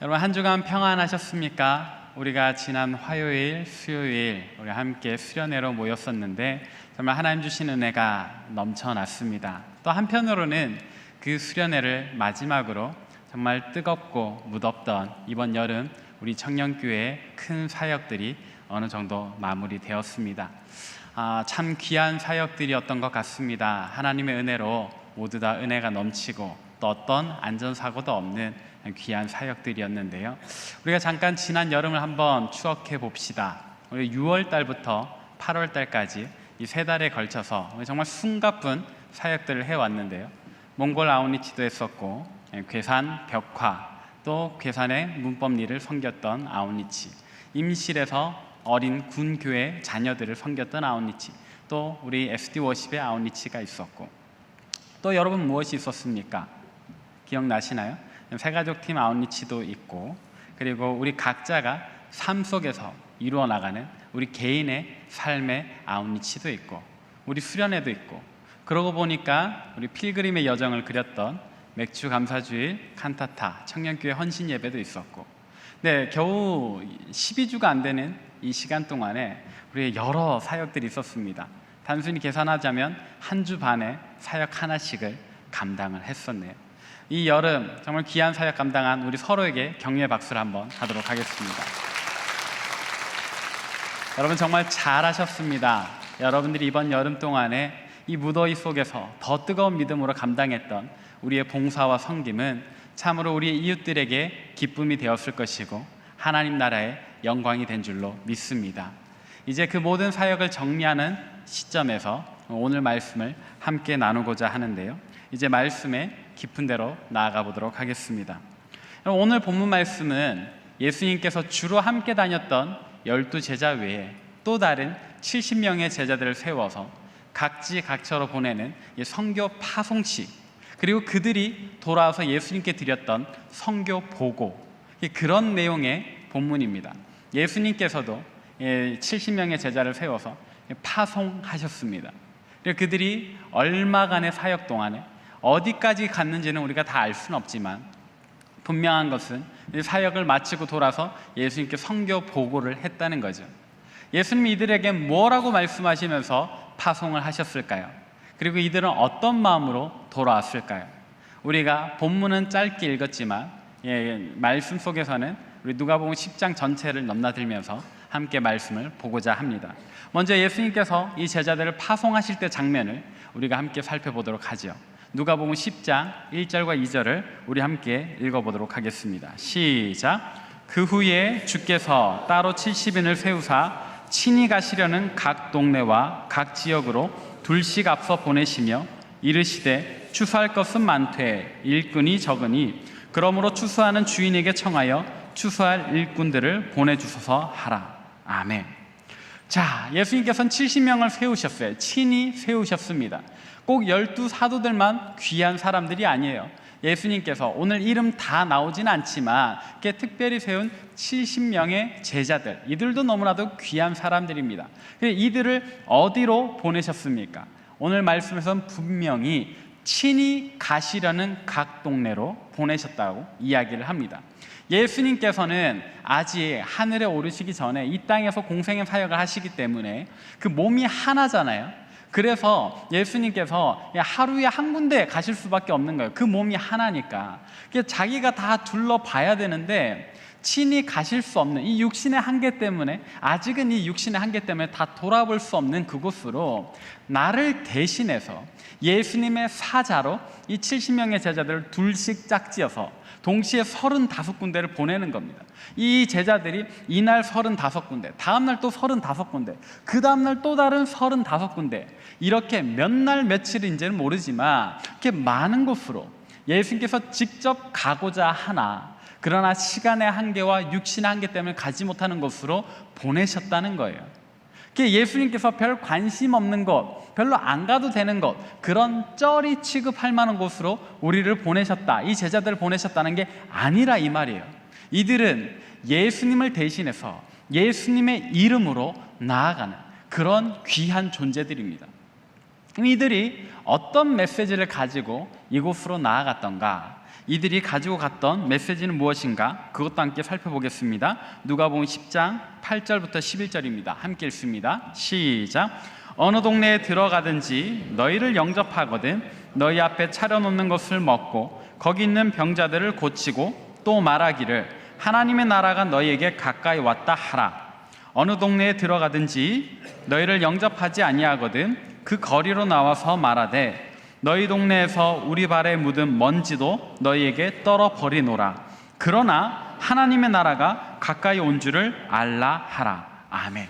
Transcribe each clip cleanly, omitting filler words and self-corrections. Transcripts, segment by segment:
여러분, 한 주간 평안하셨습니까? 우리가 지난 화요일, 수요일 우리 함께 수련회로 모였었는데 정말 하나님 주신 은혜가 넘쳐났습니다. 또 한편으로는 그 수련회를 마지막으로 정말 뜨겁고 무덥던 이번 여름 우리 청년교회의 큰 사역들이 어느 정도 마무리되었습니다. 참 귀한 사역들이었던 것 같습니다. 하나님의 은혜로 모두 다 은혜가 넘치고 또 어떤 안전사고도 없는 귀한 사역들이었는데요. 우리가 잠깐 지난 여름을 한번 추억해 봅시다. 우리 6월 달부터 8월 달까지 이 3달에 걸쳐서 정말 숨가쁜 사역들을 해왔는데요. 몽골 아웃리치도 했었고, 괴산 벽화, 또 괴산의 문법리를 섬겼던 아웃리치, 임실에서 어린 군교회 자녀들을 섬겼던 아웃리치, 또 우리 SD 워십의 아웃리치가 있었고, 또 여러분 무엇이 있었습니까? 기억나시나요? 새가족팀 아웃리치도 있고, 그리고 우리 각자가 삶 속에서 이루어 나가는 우리 개인의 삶의 아웃리치도 있고, 우리 수련회도 있고, 그러고 보니까 우리 필그림의 여정을 그렸던 맥주 감사주일, 칸타타, 청년교회 헌신 예배도 있었고, 네, 겨우 12주가 안 되는 이 시간 동안에 우리의 여러 사역들이 있었습니다. 단순히 계산하자면 한 주 반에 사역 하나씩을 감당을 했었네요. 이 여름 정말 귀한 사역 감당한 우리 서로에게 격려의 박수를 한번 하도록 하겠습니다. 여러분 정말 잘하셨습니다. 여러분들이 이번 여름 동안에 이 무더위 속에서 더 뜨거운 믿음으로 감당했던 우리의 봉사와 섬김은 참으로 우리의 이웃들에게 기쁨이 되었을 것이고 하나님 나라의 영광이 된 줄로 믿습니다. 이제 그 모든 사역을 정리하는 시점에서 오늘 말씀을 함께 나누고자 하는데요. 이제 말씀에 깊은 데로 나아가 보도록 하겠습니다. 오늘 본문 말씀은 예수님께서 주로 함께 다녔던 12제자 외에 또 다른 70명의 제자들을 세워서 각지각처로 보내는 선교 파송식, 그리고 그들이 돌아와서 예수님께 드렸던 선교 보고, 그런 내용의 본문입니다. 예수님께서도 70명의 제자를 세워서 파송하셨습니다. 그리고 그들이 얼마간의 사역 동안에 어디까지 갔는지는 우리가 다 알 수는 없지만 분명한 것은 사역을 마치고 돌아서 예수님께 선교 보고를 했다는 거죠. 예수님이 이들에게 뭐라고 말씀하시면서 파송을 하셨을까요? 그리고 이들은 어떤 마음으로 돌아왔을까요? 우리가 본문은 짧게 읽었지만 말씀 속에서는 우리 누가복음 10장 전체를 넘나들면서 함께 말씀을 보고자 합니다. 먼저 예수님께서 이 제자들을 파송하실 때 장면을 우리가 함께 살펴보도록 하죠. 누가복음 10장 1절과 2절을 우리 함께 읽어보도록 하겠습니다. 시작. 그 후에 주께서 따로 70인을 세우사 친히 가시려는 각 동네와 각 지역으로 둘씩 앞서 보내시며 이르시되 추수할 것은 많되 일꾼이 적으니 그러므로 추수하는 주인에게 청하여 추수할 일꾼들을 보내주소서 하라. 아멘. 자, 예수님께서는 70명을 세우셨어요. 친히 세우셨습니다. 꼭 12사도들만 귀한 사람들이 아니에요. 예수님께서 오늘 이름 다 나오진 않지만 특별히 세운 70명의 제자들, 이들도 너무나도 귀한 사람들입니다. 이들을 어디로 보내셨습니까? 오늘 말씀에서는 분명히 친히 가시려는 각 동네로 보내셨다고 이야기를 합니다. 예수님께서는 아직 하늘에 오르시기 전에 이 땅에서 공생의 사역을 하시기 때문에 그 몸이 하나잖아요. 그래서 예수님께서 하루에 한 군데 가실 수밖에 없는 거예요. 그 몸이 하나니까. 자기가 다 둘러봐야 되는데 친히 가실 수 없는 이 육신의 한계 때문에, 아직은 이 육신의 한계 때문에 다 돌아볼 수 없는 그곳으로 나를 대신해서 예수님의 사자로 이 70명의 제자들을 둘씩 짝지어서 동시에 35군데를 보내는 겁니다. 이 제자들이 이날 35군데, 다음날 또 35군데, 그 다음날 또 다른 35군데, 이렇게 몇 날 며칠인지는 모르지만 이렇게 많은 곳으로 예수님께서 직접 가고자 하나, 그러나 시간의 한계와 육신의 한계 때문에 가지 못하는 곳으로 보내셨다는 거예요. 예수님께서 별 관심 없는 곳, 별로 안 가도 되는 곳, 그런 쩌리 취급할 만한 곳으로 우리를 보내셨다, 이 제자들을 보내셨다는 게 아니라 이 말이에요. 이들은 예수님을 대신해서 예수님의 이름으로 나아가는 그런 귀한 존재들입니다. 이들이 어떤 메시지를 가지고 이곳으로 나아갔던가? 이들이 가지고 갔던 메시지는 무엇인가? 그것도 함께 살펴보겠습니다. 누가복음 10장 8절부터 11절입니다. 함께 읽습니다. 시작. 어느 동네에 들어가든지 너희를 영접하거든 너희 앞에 차려놓는 것을 먹고 거기 있는 병자들을 고치고 또 말하기를 하나님의 나라가 너희에게 가까이 왔다 하라. 어느 동네에 들어가든지 너희를 영접하지 아니하거든 그 거리로 나와서 말하되 너희 동네에서 우리 발에 묻은 먼지도 너희에게 떨어버리노라. 그러나 하나님의 나라가 가까이 온 줄을 알라 하라. 아멘.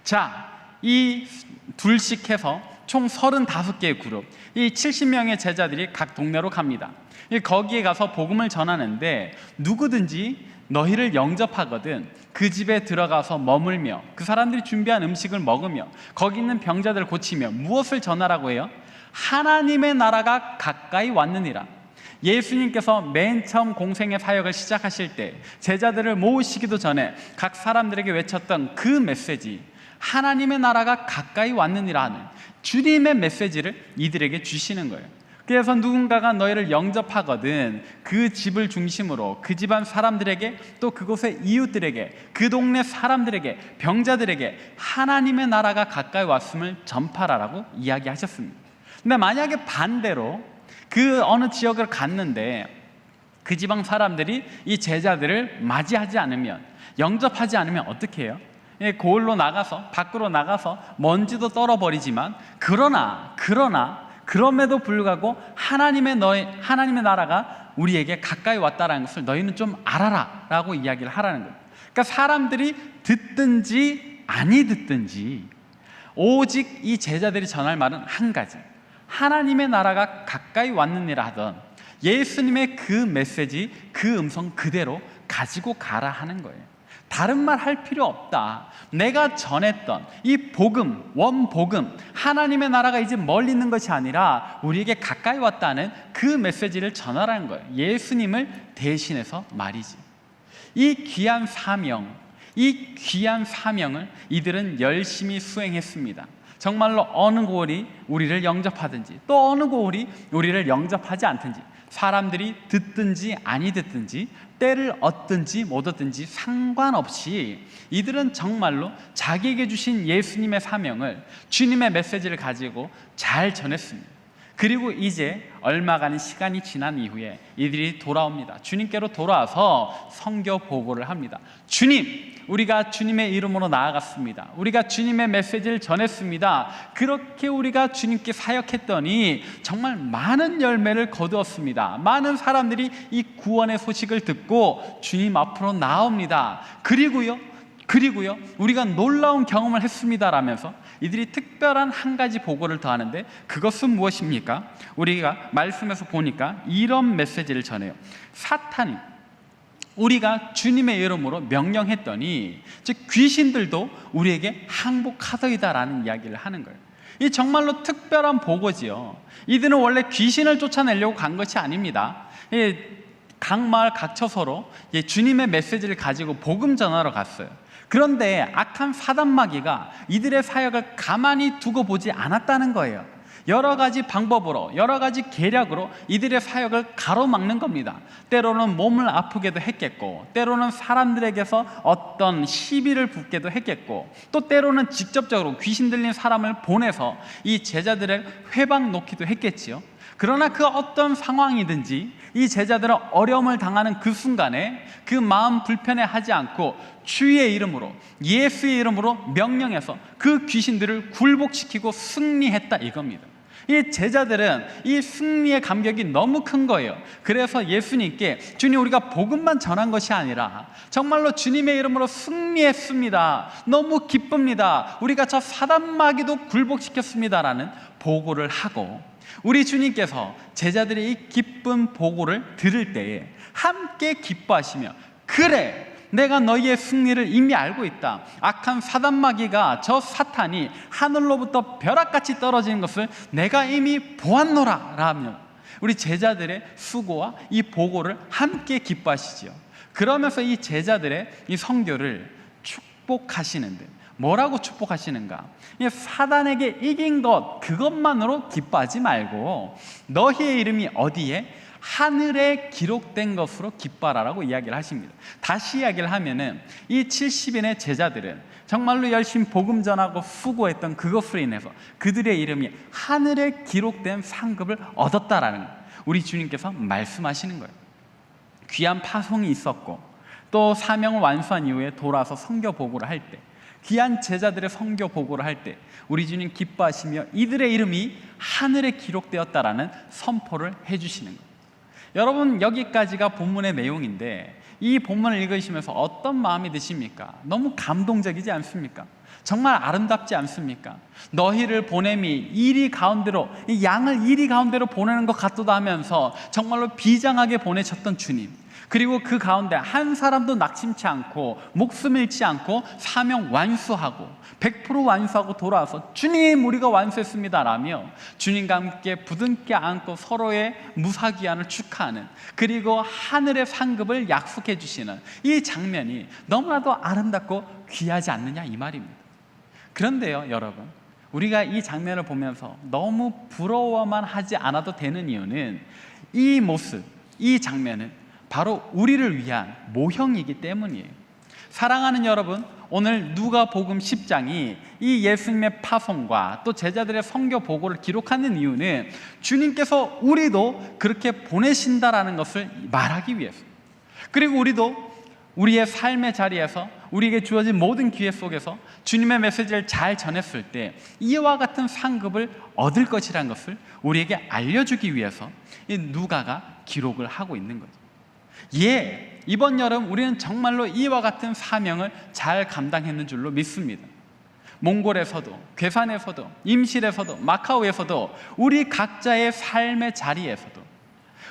자, 이 둘씩 해서 총 35개의 그룹, 이 70명의 제자들이 각 동네로 갑니다. 거기에 가서 복음을 전하는데 누구든지 너희를 영접하거든 그 집에 들어가서 머물며 그 사람들이 준비한 음식을 먹으며 거기 있는 병자들을 고치며 무엇을 전하라고 해요? 하나님의 나라가 가까이 왔느니라. 예수님께서 맨 처음 공생의 사역을 시작하실 때 제자들을 모으시기도 전에 각 사람들에게 외쳤던 그 메시지, 하나님의 나라가 가까이 왔느니라 하는 주님의 메시지를 이들에게 주시는 거예요. 그래서 누군가가 너희를 영접하거든 그 집을 중심으로 그 집안 사람들에게 또 그곳의 이웃들에게 그 동네 사람들에게 병자들에게 하나님의 나라가 가까이 왔음을 전파라라고 이야기하셨습니다. 근데 만약에 반대로 그 어느 지역을 갔는데 그 지방 사람들이 이 제자들을 맞이하지 않으면, 영접하지 않으면 어떻게 해요? 고을로 나가서, 밖으로 나가서 먼지도 떨어버리지만 그럼에도 불구하고 하나님의 나라가 우리에게 가까이 왔다라는 것을 너희는 좀 알아라 라고 이야기를 하라는 거예요. 그러니까 사람들이 듣든지 아니 듣든지 오직 이 제자들이 전할 말은 한 가지, 하나님의 나라가 가까이 왔느니라 하던 예수님의 그 메시지, 그 음성 그대로 가지고 가라 하는 거예요. 다른 말 할 필요 없다. 내가 전했던 이 복음, 원복음, 하나님의 나라가 이제 멀리 있는 것이 아니라 우리에게 가까이 왔다는 그 메시지를 전하라는 거예요. 예수님을 대신해서 말이지. 이 귀한 사명을 이들은 열심히 수행했습니다. 정말로 어느 고을이 우리를 영접하든지 또 어느 고을이 우리를 영접하지 않든지, 사람들이 듣든지 아니 듣든지 때를 얻든지 못 얻든지 상관없이 이들은 정말로 자기에게 주신 예수님의 사명을, 주님의 메시지를 가지고 잘 전했습니다. 그리고 이제 얼마간의 시간이 지난 이후에 이들이 돌아옵니다. 주님께로 돌아와서 선교 보고를 합니다. 주님, 우리가 주님의 이름으로 나아갔습니다. 우리가 주님의 메시지를 전했습니다. 그렇게 우리가 주님께 사역했더니 정말 많은 열매를 거두었습니다. 많은 사람들이 이 구원의 소식을 듣고 주님 앞으로 나옵니다. 그리고요 우리가 놀라운 경험을 했습니다 라면서 이들이 특별한 한 가지 보고를 더하는데 그것은 무엇입니까? 우리가 말씀에서 보니까 이런 메시지를 전해요. 사탄이 우리가 주님의 이름으로 명령했더니 즉 귀신들도 우리에게 항복하더이다라는 이야기를 하는 거예요. 이 정말로 특별한 보고지요. 이들은 원래 귀신을 쫓아내려고 간 것이 아닙니다. 각 마을 각 처소로 주님의 메시지를 가지고 복음 전하러 갔어요. 그런데 악한 사단마귀가 이들의 사역을 가만히 두고 보지 않았다는 거예요. 여러 가지 방법으로, 여러 가지 계략으로 이들의 사역을 가로막는 겁니다. 때로는 몸을 아프게도 했겠고, 때로는 사람들에게서 어떤 시비를 붙게도 했겠고, 또 때로는 직접적으로 귀신 들린 사람을 보내서 이 제자들의 회방 놓기도 했겠지요. 그러나 그 어떤 상황이든지 이 제자들은 어려움을 당하는 그 순간에 그 마음 불편해하지 않고 주의 이름으로, 예수의 이름으로 명령해서 그 귀신들을 굴복시키고 승리했다 이겁니다. 이 제자들은 이 승리의 감격이 너무 큰 거예요. 그래서 예수님께 주님, 우리가 복음만 전한 것이 아니라 정말로 주님의 이름으로 승리했습니다. 너무 기쁩니다. 우리가 저 사단마귀도 굴복시켰습니다라는 보고를 하고, 우리 주님께서 제자들의 이 기쁜 보고를 들을 때에 함께 기뻐하시며, 그래, 내가 너희의 승리를 이미 알고 있다. 악한 사단마귀가, 저 사탄이 하늘로부터 벼락같이 떨어지는 것을 내가 이미 보았노라 라며 우리 제자들의 수고와 이 보고를 함께 기뻐하시지요. 그러면서 이 제자들의 이 선교를 축복하시는데 뭐라고 축복하시는가? 사단에게 이긴 것, 그것만으로 기뻐하지 말고 너희의 이름이 어디에? 하늘에 기록된 것으로 기뻐하라고 이야기를 하십니다. 다시 이야기를 하면은 이 70인의 제자들은 정말로 열심히 복음 전하고 수고했던 그것으로 인해서 그들의 이름이 하늘에 기록된 상급을 얻었다라는 거예요. 우리 주님께서 말씀하시는 거예요. 귀한 파송이 있었고 또 사명을 완수한 이후에 돌아와서 선교 보고를 할 때, 귀한 제자들의 선교 보고를 할 때 우리 주님 기뻐하시며 이들의 이름이 하늘에 기록되었다라는 선포를 해주시는 거예요. 여러분, 여기까지가 본문의 내용인데 이 본문을 읽으시면서 어떤 마음이 드십니까? 너무 감동적이지 않습니까? 정말 아름답지 않습니까? 너희를 보냄이 이리 가운데로, 이 양을 이리 가운데로 보내는 것 같기도 하면서 정말로 비장하게 보내셨던 주님, 그리고 그 가운데 한 사람도 낙심치 않고 목숨 잃지 않고 사명 완수하고 100% 완수하고 돌아와서 주님 우리가 완수했습니다 라며 주님과 함께 부둥켜 안고 서로의 무사귀환을 축하하는, 그리고 하늘의 상급을 약속해 주시는 이 장면이 너무나도 아름답고 귀하지 않느냐 이 말입니다. 그런데요 여러분, 우리가 이 장면을 보면서 너무 부러워만 하지 않아도 되는 이유는 이 모습, 이 장면은 바로 우리를 위한 모형이기 때문이에요. 사랑하는 여러분, 오늘 누가복음 10장이 이 예수님의 파송과 또 제자들의 선교 보고를 기록하는 이유는 주님께서 우리도 그렇게 보내신다라는 것을 말하기 위해서, 그리고 우리도 우리의 삶의 자리에서 우리에게 주어진 모든 기회 속에서 주님의 메시지를 잘 전했을 때 이와 같은 상급을 얻을 것이라는 것을 우리에게 알려주기 위해서 이 누가가 기록을 하고 있는 거죠. 이번 여름 우리는 정말로 이와 같은 사명을 잘 감당했는 줄로 믿습니다. 몽골에서도, 괴산에서도, 임실에서도, 마카오에서도, 우리 각자의 삶의 자리에서도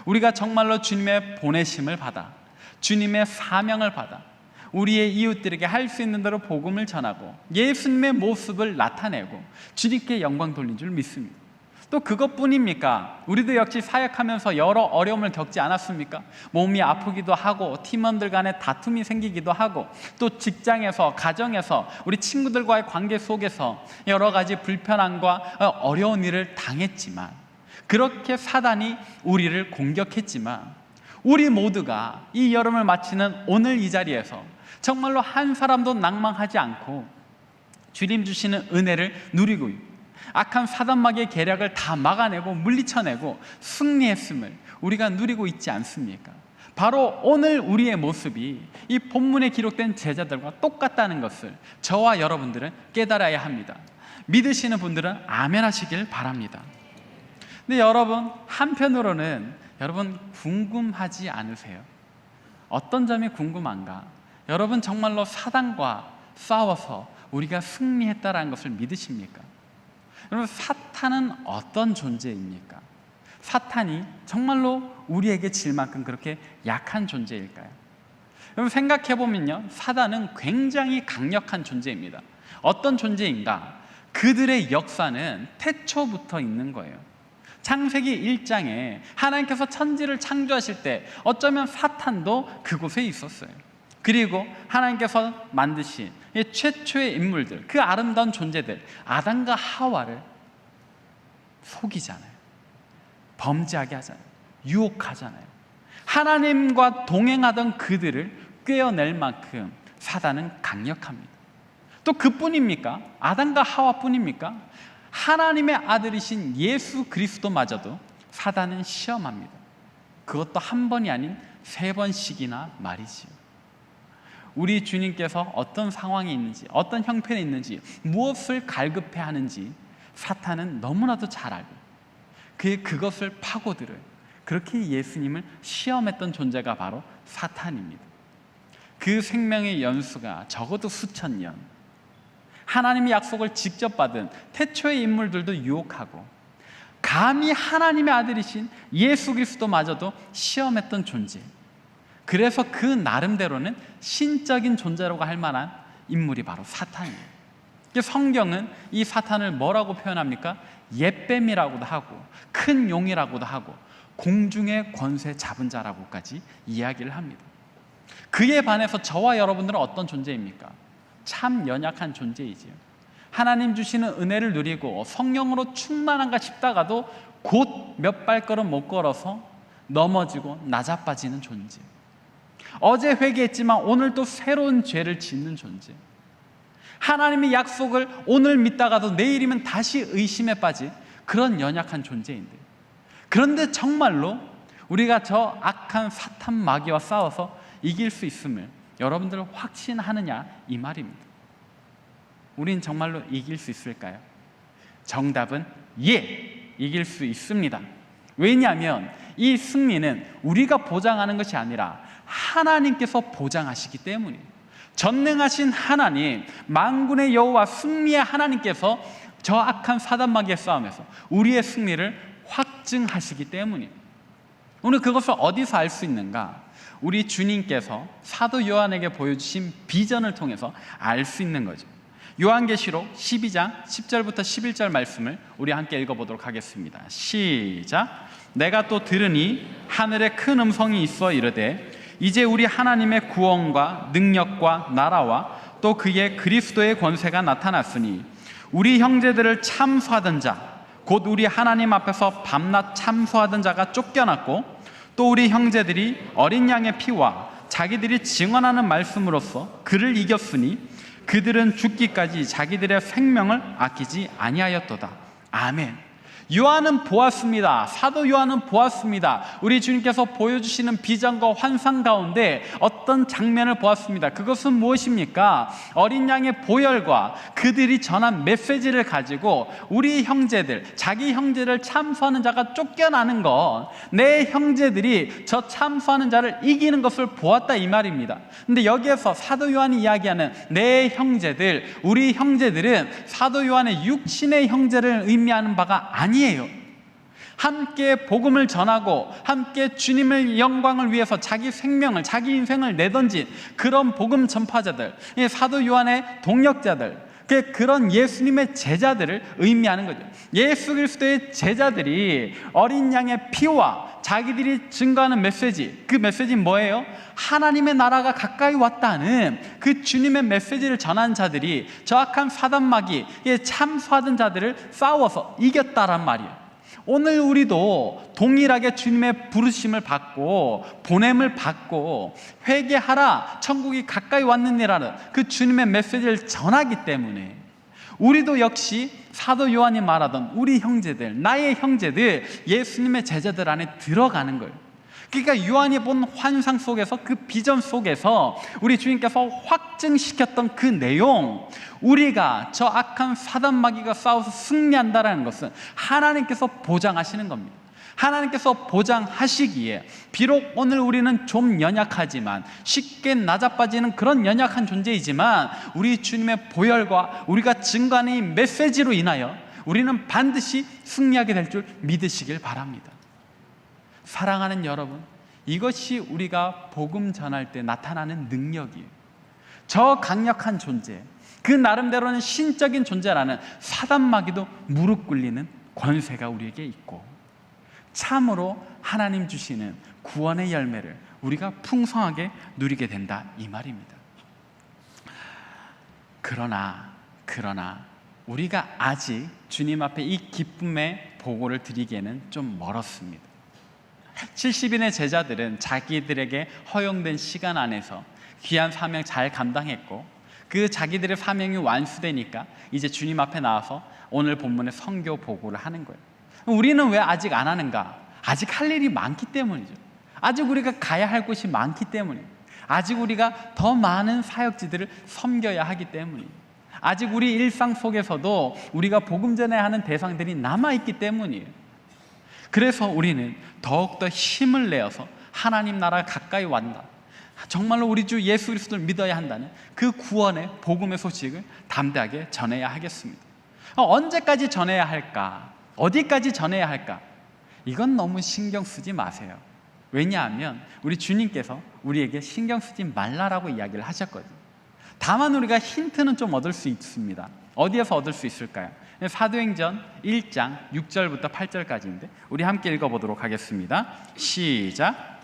우리가 정말로 주님의 보내심을 받아, 주님의 사명을 받아 우리의 이웃들에게 할 수 있는 대로 복음을 전하고 예수님의 모습을 나타내고 주님께 영광 돌린 줄 믿습니다. 또 그것뿐입니까? 우리도 역시 사역하면서 여러 어려움을 겪지 않았습니까? 몸이 아프기도 하고 팀원들 간에 다툼이 생기기도 하고 또 직장에서, 가정에서, 우리 친구들과의 관계 속에서 여러 가지 불편함과 어려운 일을 당했지만, 그렇게 사단이 우리를 공격했지만 우리 모두가 이 여름을 마치는 오늘 이 자리에서 정말로 한 사람도 낭망하지 않고 주님 주시는 은혜를 누리고 있고 악한 사단마귀의 계략을 다 막아내고 물리쳐내고 승리했음을 우리가 누리고 있지 않습니까? 바로 오늘 우리의 모습이 이 본문에 기록된 제자들과 똑같다는 것을 저와 여러분들은 깨달아야 합니다. 믿으시는 분들은 아멘 하시길 바랍니다. 근데 여러분, 한편으로는 여러분 궁금하지 않으세요? 어떤 점이 궁금한가? 여러분 정말로 사단과 싸워서 우리가 승리했다는 것을 믿으십니까? 여러분, 사탄은 어떤 존재입니까? 사탄이 정말로 우리에게 질 만큼 그렇게 약한 존재일까요? 여러분 생각해보면요, 사단은 굉장히 강력한 존재입니다. 어떤 존재인가? 그들의 역사는 태초부터 있는 거예요. 창세기 1장에 하나님께서 천지를 창조하실 때 어쩌면 사탄도 그곳에 있었어요. 그리고 하나님께서 만드신 최초의 인물들, 그 아름다운 존재들, 아담과 하와를 속이잖아요. 범죄하게 하잖아요. 유혹하잖아요. 하나님과 동행하던 그들을 꿰어낼 만큼 사단은 강력합니다. 또 그뿐입니까? 아담과 하와뿐입니까? 하나님의 아들이신 예수 그리스도마저도 사단은 시험합니다. 그것도 한 번이 아닌 3번씩이나 말이지요. 우리 주님께서 어떤 상황이 있는지, 어떤 형편에 있는지, 무엇을 갈급해 하는지 사탄은 너무나도 잘 알고 그것을 파고들어요. 그렇게 예수님을 시험했던 존재가 바로 사탄입니다. 그 생명의 연수가 적어도 수천 년, 하나님의 약속을 직접 받은 태초의 인물들도 유혹하고 감히 하나님의 아들이신 예수 그리스도마저도 시험했던 존재, 그래서 그 나름대로는 신적인 존재라고 할 만한 인물이 바로 사탄이에요. 성경은 이 사탄을 뭐라고 표현합니까? 옛뱀이라고도 하고 큰 용이라고도 하고 공중의 권세 잡은 자라고까지 이야기를 합니다. 그에 반해서 저와 여러분들은 어떤 존재입니까? 참 연약한 존재이지요. 하나님 주시는 은혜를 누리고 성령으로 충만한가 싶다가도 곧 몇 발걸음 못 걸어서 넘어지고 낮아빠지는 존재. 어제 회개했지만 오늘 또 새로운 죄를 짓는 존재. 하나님의 약속을 오늘 믿다가도 내일이면 다시 의심에 빠진 그런 연약한 존재인데, 그런데 정말로 우리가 저 악한 사탄 마귀와 싸워서 이길 수 있음을 여러분들 확신하느냐, 이 말입니다. 우린 정말로 이길 수 있을까요? 정답은 예, 이길 수 있습니다. 왜냐하면 이 승리는 우리가 보장하는 것이 아니라 하나님께서 보장하시기 때문이에요. 전능하신 하나님, 만군의 여호와 승리의 하나님께서 저 악한 사단 마귀의 싸움에서 우리의 승리를 확증하시기 때문이에요. 오늘 그것을 어디서 알 수 있는가? 우리 주님께서 사도 요한에게 보여주신 비전을 통해서 알 수 있는 거죠. 요한계시록 12장 10절부터 11절 말씀을 우리 함께 읽어보도록 하겠습니다. 시작. 내가 또 들으니 하늘에 큰 음성이 있어 이르되 이제 우리 하나님의 구원과 능력과 나라와 또 그의 그리스도의 권세가 나타났으니 우리 형제들을 참수하던 자, 곧 우리 하나님 앞에서 밤낮 참수하던 자가 쫓겨났고 또 우리 형제들이 어린 양의 피와 자기들이 증언하는 말씀으로써 그를 이겼으니 그들은 죽기까지 자기들의 생명을 아끼지 아니하였도다. 아멘. 요한은 보았습니다. 사도 요한은 보았습니다. 우리 주님께서 보여주시는 비전과 환상 가운데 어떤 장면을 보았습니다. 그것은 무엇입니까? 어린 양의 보혈과 그들이 전한 메시지를 가지고 우리 형제들, 자기 형제를 참수하는 자가 쫓겨나는 것, 내 형제들이 저 참수하는 자를 이기는 것을 보았다, 이 말입니다. 근데 여기에서 사도 요한이 이야기하는 내 형제들, 우리 형제들은 사도 요한의 육신의 형제를 의미하는 바가 아니에요. 함께 복음을 전하고 함께 주님의 영광을 위해서 자기 생명을, 자기 인생을 내던진 그런 복음 전파자들, 사도 요한의 동역자들, 그런 예수님의 제자들을 의미하는 거죠. 예수 그리스도의 제자들이 어린 양의 피와 자기들이 증거하는 메시지, 그 메시지는 뭐예요? 하나님의 나라가 가까이 왔다는 그 주님의 메시지를 전한 자들이 저 악한 사단 마귀에 참수하던 자들을 싸워서 이겼다란 말이에요. 오늘 우리도 동일하게 주님의 부르심을 받고 보냄을 받고 회개하라, 천국이 가까이 왔느니라는 그 주님의 메시지를 전하기 때문에 우리도 역시 사도 요한이 말하던 우리 형제들, 나의 형제들, 예수님의 제자들 안에 들어가는 거예요. 그러니까 요한이 본 환상 속에서, 그 비전 속에서 우리 주님께서 확증시켰던 그 내용, 우리가 저 악한 사단 마귀가 싸워서 승리한다는 것은 하나님께서 보장하시는 겁니다. 하나님께서 보장하시기에 비록 오늘 우리는 좀 연약하지만, 쉽게 낮아빠지는 그런 연약한 존재이지만 우리 주님의 보혈과 우리가 증거하는 이 메시지로 인하여 우리는 반드시 승리하게 될 줄 믿으시길 바랍니다. 사랑하는 여러분, 이것이 우리가 복음 전할 때 나타나는 능력이에요. 저 강력한 존재, 그 나름대로는 신적인 존재라는 사단 마귀도 무릎 꿇리는 권세가 우리에게 있고, 참으로 하나님 주시는 구원의 열매를 우리가 풍성하게 누리게 된다, 이 말입니다. 그러나 우리가 아직 주님 앞에 이 기쁨의 보고를 드리기에는 좀 멀었습니다. 70인의 제자들은 자기들에게 허용된 시간 안에서 귀한 사명 잘 감당했고, 그 자기들의 사명이 완수되니까 이제 주님 앞에 나와서 오늘 본문의 선교 보고를 하는 거예요. 우리는 왜 아직 안 하는가? 아직 할 일이 많기 때문이죠. 아직 우리가 가야 할 곳이 많기 때문이에요. 아직 우리가 더 많은 사역지들을 섬겨야 하기 때문이에요. 아직 우리 일상 속에서도 우리가 복음 전해야 하는 대상들이 남아있기 때문이에요. 그래서 우리는 더욱더 힘을 내어서 하나님 나라가 가까이 왔다, 정말로 우리 주 예수 그리스도를 믿어야 한다는 그 구원의 복음의 소식을 담대하게 전해야 하겠습니다. 언제까지 전해야 할까? 어디까지 전해야 할까? 이건 너무 신경 쓰지 마세요. 왜냐하면 우리 주님께서 우리에게 신경 쓰지 말라라고 이야기를 하셨거든요. 다만 우리가 힌트는 좀 얻을 수 있습니다. 어디에서 얻을 수 있을까요? 사도행전 1장 6절부터 8절까지인데 우리 함께 읽어보도록 하겠습니다. 시작.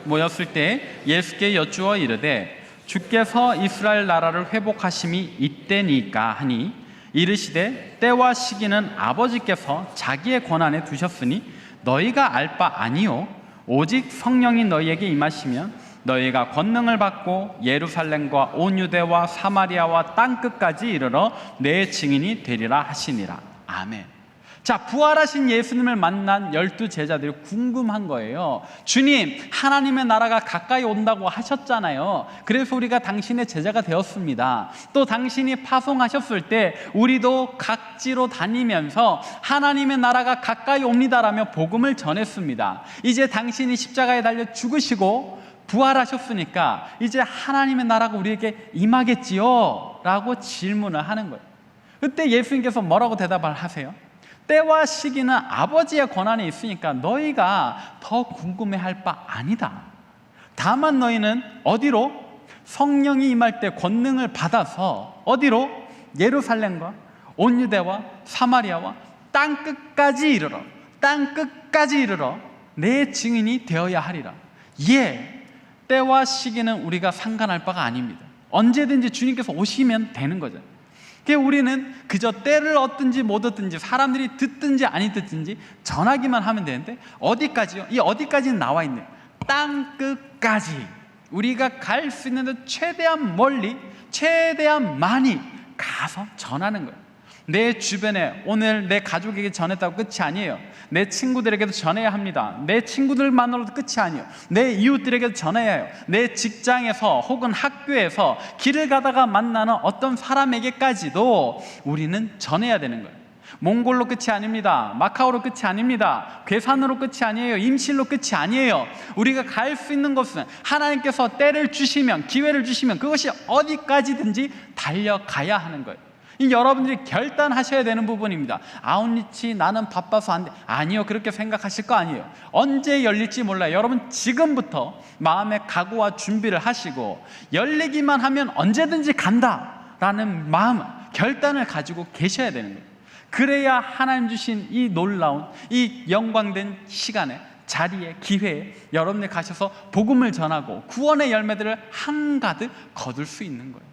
모였을 때 예수께 여쭈어 이르되 주께서 이스라엘 나라를 회복하심이 이때니까 하니, 이르시되 때와 시기는 아버지께서 자기의 권한에 두셨으니 너희가 알 바 아니요 오직 성령이 너희에게 임하시면 너희가 권능을 받고 예루살렘과 온 유대와 사마리아와 땅끝까지 이르러 내 증인이 되리라 하시니라. 아멘. 자, 부활하신 예수님을 만난 12 제자들이 궁금한 거예요. 주님, 하나님의 나라가 가까이 온다고 하셨잖아요. 그래서 우리가 당신의 제자가 되었습니다. 또 당신이 파송하셨을 때 우리도 각지로 다니면서 하나님의 나라가 가까이 옵니다라며 복음을 전했습니다. 이제 당신이 십자가에 달려 죽으시고 부활하셨으니까 이제 하나님의 나라가 우리에게 임하겠지요? 라고 질문을 하는 거예요. 그때 예수님께서 뭐라고 대답을 하세요? 때와 시기는 아버지의 권한에 있으니까 너희가 더 궁금해할 바 아니다. 다만 너희는 어디로? 성령이 임할 때 권능을 받아서 어디로? 예루살렘과 온 유대와 사마리아와 땅끝까지 이르러, 땅끝까지 이르러 내 증인이 되어야 하리라. 예, 때와 시기는 우리가 상관할 바가 아닙니다. 언제든지 주님께서 오시면 되는 거죠. 우리는 그저 때를 얻든지 못 얻든지 사람들이 듣든지 아니 듣든지 전하기만 하면 되는데, 어디까지요? 이 어디까지는 나와 있네요. 땅끝까지 우리가 갈 수 있는 데 최대한 멀리, 최대한 많이 가서 전하는 거예요. 내 주변에 오늘 내 가족에게 전했다고 끝이 아니에요. 내 친구들에게도 전해야 합니다. 내 친구들만으로도 끝이 아니에요. 내 이웃들에게도 전해야 해요. 내 직장에서 혹은 학교에서 길을 가다가 만나는 어떤 사람에게까지도 우리는 전해야 되는 거예요. 몽골로 끝이 아닙니다. 마카오로 끝이 아닙니다. 괴산으로 끝이 아니에요. 임실로 끝이 아니에요. 우리가 갈 수 있는 곳은 하나님께서 때를 주시면, 기회를 주시면 그것이 어디까지든지 달려가야 하는 거예요. 이 여러분들이 결단하셔야 되는 부분입니다. 아웃리치 나는 바빠서 안 돼. 아니요, 그렇게 생각하실 거 아니에요. 언제 열릴지 몰라요. 여러분 지금부터 마음의 각오와 준비를 하시고 열리기만 하면 언제든지 간다라는 마음, 결단을 가지고 계셔야 되는 거예요. 그래야 하나님 주신 이 놀라운, 이 영광된 시간에, 자리에, 기회에 여러분이 가셔서 복음을 전하고 구원의 열매들을 한가득 거둘 수 있는 거예요.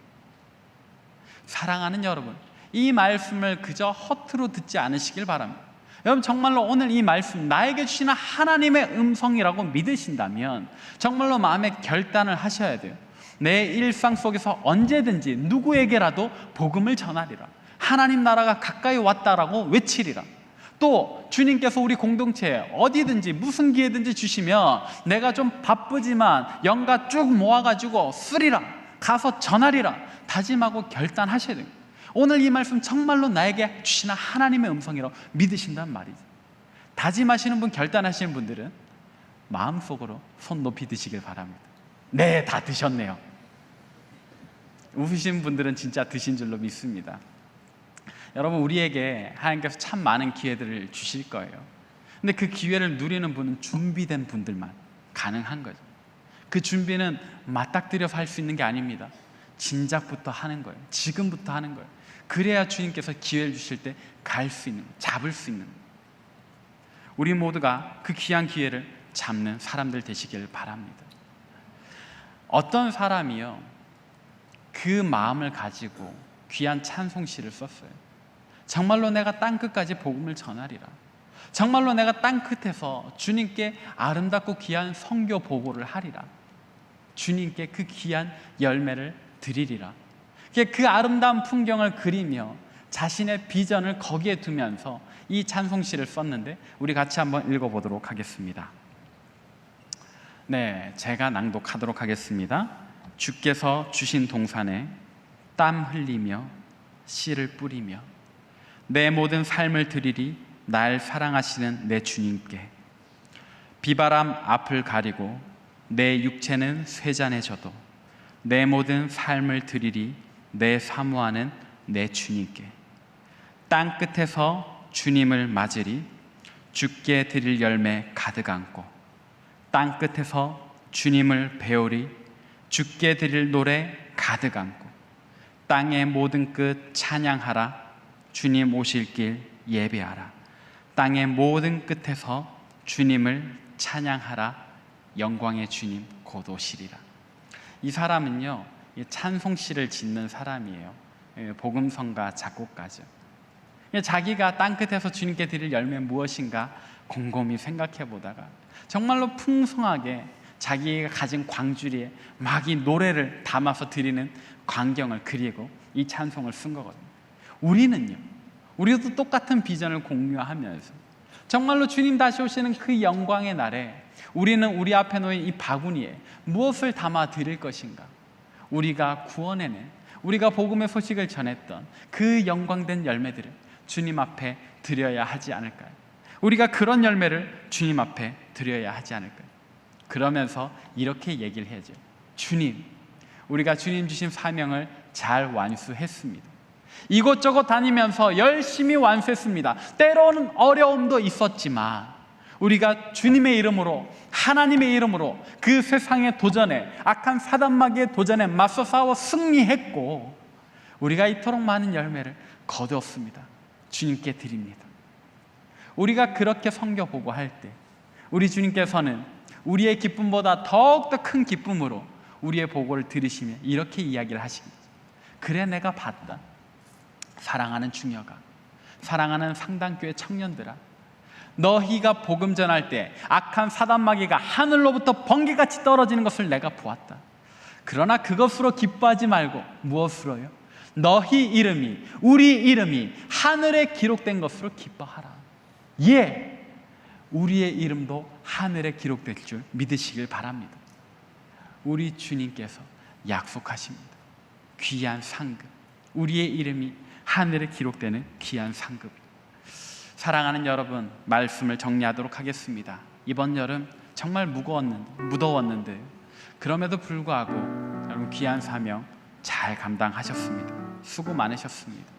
사랑하는 여러분, 이 말씀을 그저 허투루 듣지 않으시길 바랍니다. 여러분 정말로 오늘 이 말씀, 나에게 주시는 하나님의 음성이라고 믿으신다면 정말로 마음에 결단을 하셔야 돼요. 내 일상 속에서 언제든지 누구에게라도 복음을 전하리라. 하나님 나라가 가까이 왔다라고 외치리라. 또 주님께서 우리 공동체에 어디든지 무슨 기회든지 주시면 내가 좀 바쁘지만 영가 쭉 모아가지고 쓰리라, 가서 전하리라 다짐하고 결단하셔야 됩니다. 오늘 이 말씀 정말로 나에게 주시는 하나님의 음성이라고 믿으신단 말이죠. 다짐하시는 분, 결단하시는 분들은 마음속으로 손 높이 드시길 바랍니다. 네, 다 드셨네요. 웃으신 분들은 진짜 드신 줄로 믿습니다. 여러분, 우리에게 하나님께서 참 많은 기회들을 주실 거예요. 근데 그 기회를 누리는 분은 준비된 분들만 가능한 거죠. 그 준비는 맞닥뜨려서 할 수 있는 게 아닙니다. 진작부터 하는 거예요. 지금부터 하는 거예요. 그래야 주님께서 기회를 주실 때 갈 수 있는, 잡을 수 있는, 우리 모두가 그 귀한 기회를 잡는 사람들 되시길 바랍니다. 어떤 사람이요, 그 마음을 가지고 귀한 찬송시를 썼어요. 정말로 내가 땅끝까지 복음을 전하리라. 정말로 내가 땅끝에서 주님께 아름답고 귀한 선교 보고를 하리라. 주님께 그 귀한 열매를 드리리라. 그 아름다운 풍경을 그리며 자신의 비전을 거기에 두면서 이 찬송시를 썼는데, 우리 같이 한번 읽어보도록 하겠습니다. 네, 제가 낭독하도록 하겠습니다. 주께서 주신 동산에 땀 흘리며 씨를 뿌리며 내 모든 삶을 드리리 날 사랑하시는 내 주님께. 비바람 앞을 가리고 내 육체는 쇠잔해져도 내 모든 삶을 드리리 내 사모하는 내 주님께. 땅끝에서 주님을 맞으리 주께 드릴 열매 가득 안고 땅끝에서 주님을 배우리 주께 드릴 노래 가득 안고 땅의 모든 끝 찬양하라 주님 오실 길 예배하라. 땅의 모든 끝에서 주님을 찬양하라 영광의 주님 곧 오시리라. 이 사람은요, 찬송시를 짓는 사람이에요. 복음성가 작곡가죠. 자기가 땅끝에서 주님께 드릴 열매는 무엇인가 곰곰이 생각해 보다가 정말로 풍성하게 자기가 가진 광주리에 막 이 노래를 담아서 드리는 광경을 그리고 이 찬송을 쓴 거거든요. 우리도 똑같은 비전을 공유하면서 정말로 주님 다시 오시는 그 영광의 날에 우리는 우리 앞에 놓인 이 바구니에 무엇을 담아 드릴 것인가? 우리가 구원해낸, 우리가 복음의 소식을 전했던 그 영광된 열매들을 주님 앞에 드려야 하지 않을까요? 우리가 그런 열매를 주님 앞에 드려야 하지 않을까요? 그러면서 이렇게 얘기를 해야죠. 주님, 우리가 주님 주신 사명을 잘 완수했습니다. 이곳저곳 다니면서 열심히 완수했습니다. 때로는 어려움도 있었지만 우리가 주님의 이름으로, 하나님의 이름으로 그 세상의 도전에, 악한 사단마귀의 도전에 맞서 싸워 승리했고 우리가 이토록 많은 열매를 거두었습니다. 주님께 드립니다. 우리가 그렇게 섬겨보고 할 때 우리 주님께서는 우리의 기쁨보다 더욱더 큰 기쁨으로 우리의 보고를 들으시며 이렇게 이야기를 하십니다. 그래, 내가 봤다. 사랑하는 중녀가, 사랑하는 상당교회 청년들아, 너희가 복음 전할 때 악한 사단마귀가 하늘로부터 번개같이 떨어지는 것을 내가 보았다. 그러나 그것으로 기뻐하지 말고 무엇으로요? 너희 이름이, 우리 이름이 하늘에 기록된 것으로 기뻐하라. 예, 우리의 이름도 하늘에 기록될 줄 믿으시길 바랍니다. 우리 주님께서 약속하십니다. 귀한 상급, 우리의 이름이 하늘에 기록되는 귀한 상급. 사랑하는 여러분, 말씀을 정리하도록 하겠습니다. 이번 여름 정말 무더웠는데 그럼에도 불구하고 여러분 귀한 사명 잘 감당하셨습니다. 수고 많으셨습니다.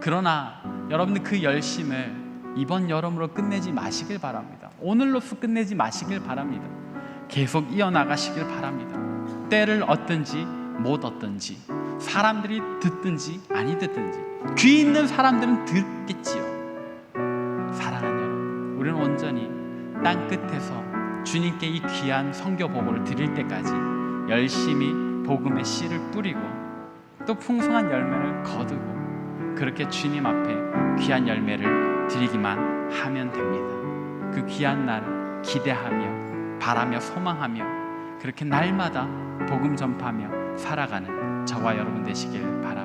그러나 여러분들 그 열심을 이번 여름으로 끝내지 마시길 바랍니다. 오늘로서 끝내지 마시길 바랍니다. 계속 이어나가시길 바랍니다. 때를 얻든지 못 얻든지, 사람들이 듣든지 아니 듣든지, 귀 있는 사람들은 듣겠지요. 사랑하는 여러분, 우리는 온전히 땅끝에서 주님께 이 귀한 선교 보고를 드릴 때까지 열심히 복음의 씨를 뿌리고 또 풍성한 열매를 거두고 그렇게 주님 앞에 귀한 열매를 드리기만 하면 됩니다. 그 귀한 날을 기대하며 바라며 소망하며 그렇게 날마다 복음 전파하며 살아가는 저와 여러분 되시길 바랍니다.